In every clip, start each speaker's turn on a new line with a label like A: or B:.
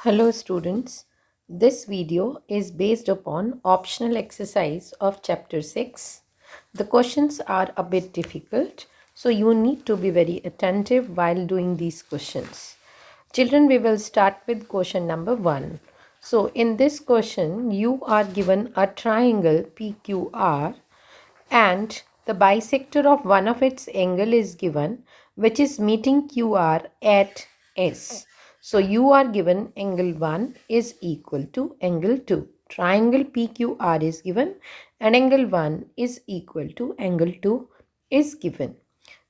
A: Hello students, this video is based upon optional exercise of chapter 6. The questions are a bit difficult, so you need to be very attentive while doing these questions. Children, we will start with question number 1. So in this question, you are given a triangle PQR and the bisector of one of its angle is given, which is meeting QR at S. So you are given angle 1 is equal to angle 2. Triangle PQR is given and angle 1 is equal to angle 2 is given.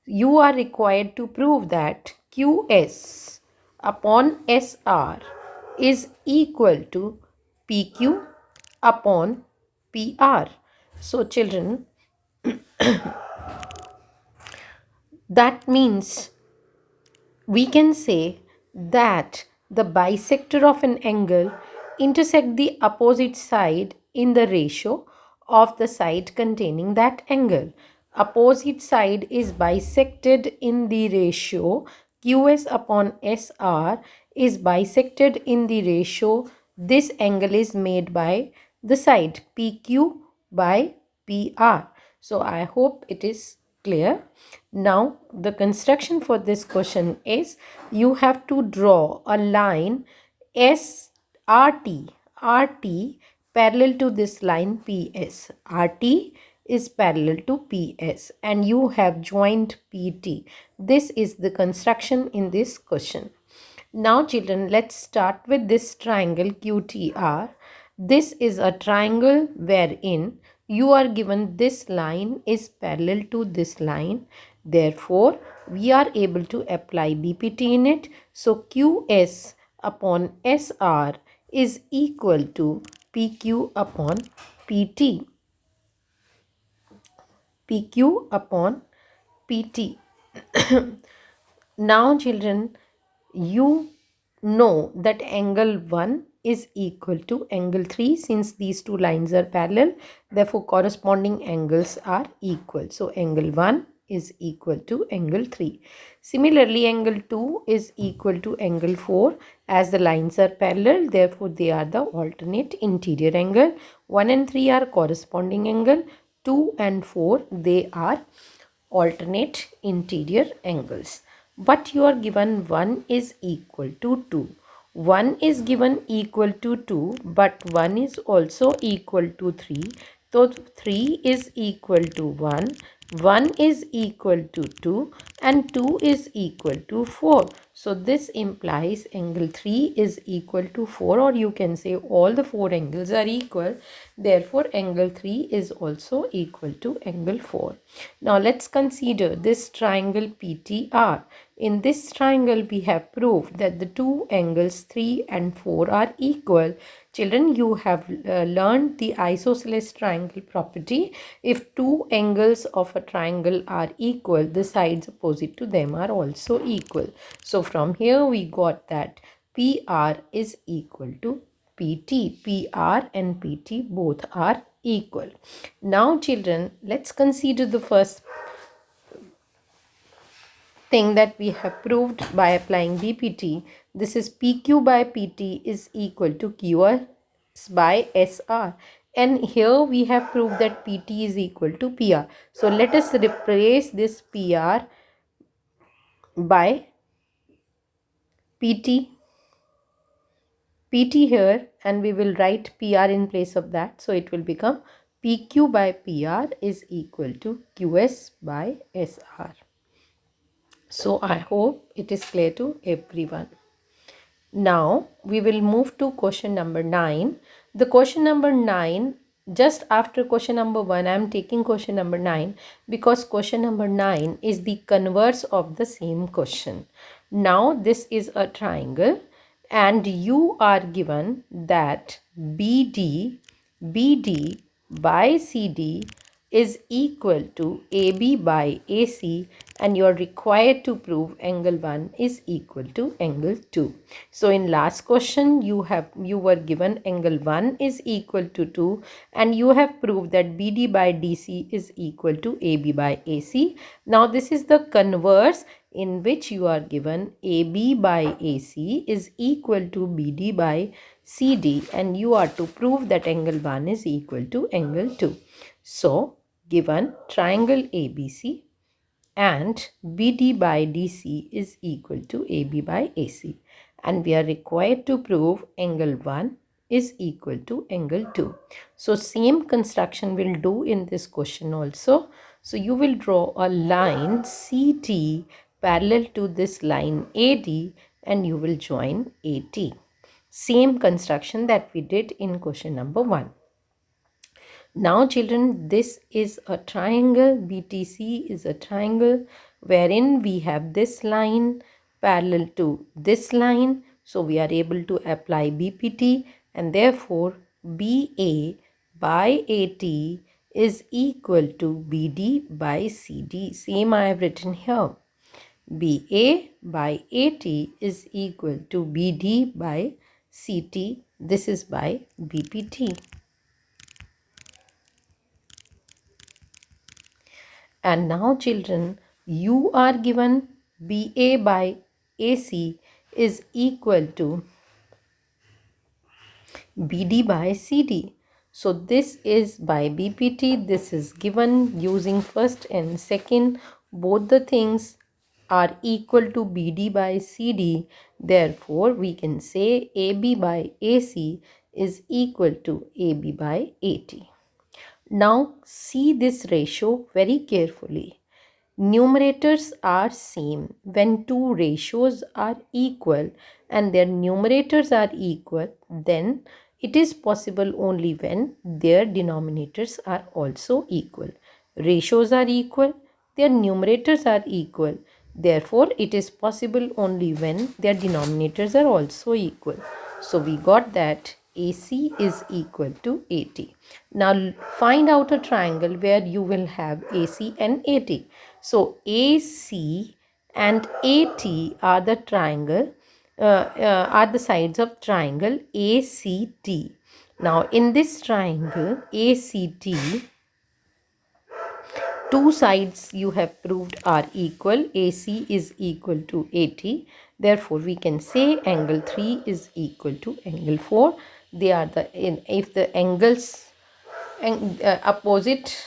A: You are required to prove that QS upon SR is equal to PQ upon PR. So children, that means we can say that the bisector of an angle intersect the opposite side in the ratio of the side containing that angle. Opposite side is bisected in the ratio QS upon SR is bisected in the ratio this angle is made by the side PQ by PR. So I hope it is clear. Now the construction for this question is you have to draw a line RT parallel to this line PS. RT is parallel to PS and you have joined PT. This is the construction in this question. Now children, let's start with this triangle QTR. This is a triangle wherein you are given this line is parallel to this line. Therefore, we are able to apply BPT in it. So QS upon SR is equal to PQ upon PT. PQ upon PT. Now children, you know that angle 1 is equal to angle 3 since these two lines are parallel. Therefore, corresponding angles are equal. So, angle 1 is equal to angle 3. Similarly, angle 2 is equal to angle 4 as the lines are parallel. Therefore, they are the alternate interior angle. 1 and 3 are corresponding angle. 2 and 4, they are alternate interior angles. But you are given 1 is equal to 2. 1 is given equal to 2, but 1 is also equal to 3. So 3 is equal to 1 is equal to 2, and 2 is equal to 4. So this implies angle 3 is equal to 4, or you can say all the 4 angles are equal. Therefore, angle 3 is also equal to angle 4. Now let's consider this triangle PTR. In this triangle, we have proved that the two angles 3 and 4 are equal. Children, you have learned the isosceles triangle property. If two angles of a triangle are equal, the sides opposite to them are also equal. So from here we got that PR is equal to PT. PR and PT both are equal. Now children, let's consider the first thing that we have proved by applying BPT. This is PQ by PT is equal to QS by SR. And here we have proved that PT is equal to PR. So let us replace this PR by PT here, and we will write PR in place of that. So it will become PQ by PR is equal to QS by SR. So I hope it is clear to everyone. Now we will move to question number 9. The question number 9, just after question number 1, I am taking question number 9 because question number 9 is the converse of the same question. Now this is a triangle and you are given that BD by CD is equal to AB by AC, and you are required to prove angle 1 is equal to angle 2. So in last question you were given angle 1 is equal to 2 and you have proved that BD by DC is equal to AB by AC. Now this is the converse in which you are given AB by AC is equal to BD by CD, and you are to prove that angle 1 is equal to angle 2. So, given triangle ABC and BD by DC is equal to AB by AC, and we are required to prove angle 1 is equal to angle 2. So same construction we'll do in this question also. So you will draw a line CT parallel to this line AD, and you will join AT. Same construction that we did in question number 1. Now children, this is a triangle. BTC is a triangle wherein we have this line parallel to this line. So we are able to apply BPT, and therefore BA by AT is equal to BD by CD. Same I have written here. BA by AT is equal to BD by CT. This is by BPT. And now children, you are given BA by AC is equal to BD by CD. So this is by BPT. This is given using first and second. Both the things are equal to BD by CD. Therefore, we can say AB by AC is equal to AB by AT. Now see this ratio very carefully. Numerators are same. When two ratios are equal and their numerators are equal, then it is possible only when their denominators are also equal. Ratios are equal, their numerators are equal. Therefore, it is possible only when their denominators are also equal. So, we got that AC is equal to AT. Now, find out a triangle where you will have AC and AT. So, AC and AT are the triangle, are the sides of triangle ACT. Now, in this triangle ACT, two sides you have proved are equal. AC is equal to AT. Therefore, we can say angle 3 is equal to angle 4. They are if the angles opposite,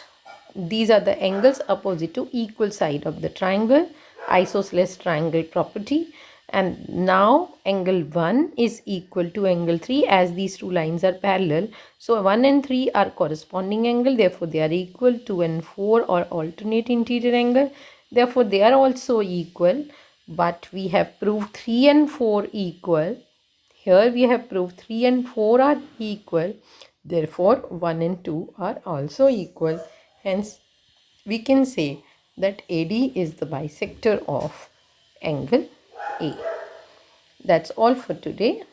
A: these are the angles opposite to equal side of the triangle, isosceles triangle property. And now angle 1 is equal to angle 3 as these two lines are parallel. So 1 and 3 are corresponding angle, therefore they are equal. 2 and 4 are alternate interior angle, therefore they are also equal. But we have proved 3 and 4 equal. Here we have proved 3 and 4 are equal. Therefore 1 and 2 are also equal. Hence we can say that AD is the bisector of angle A. That's all for today.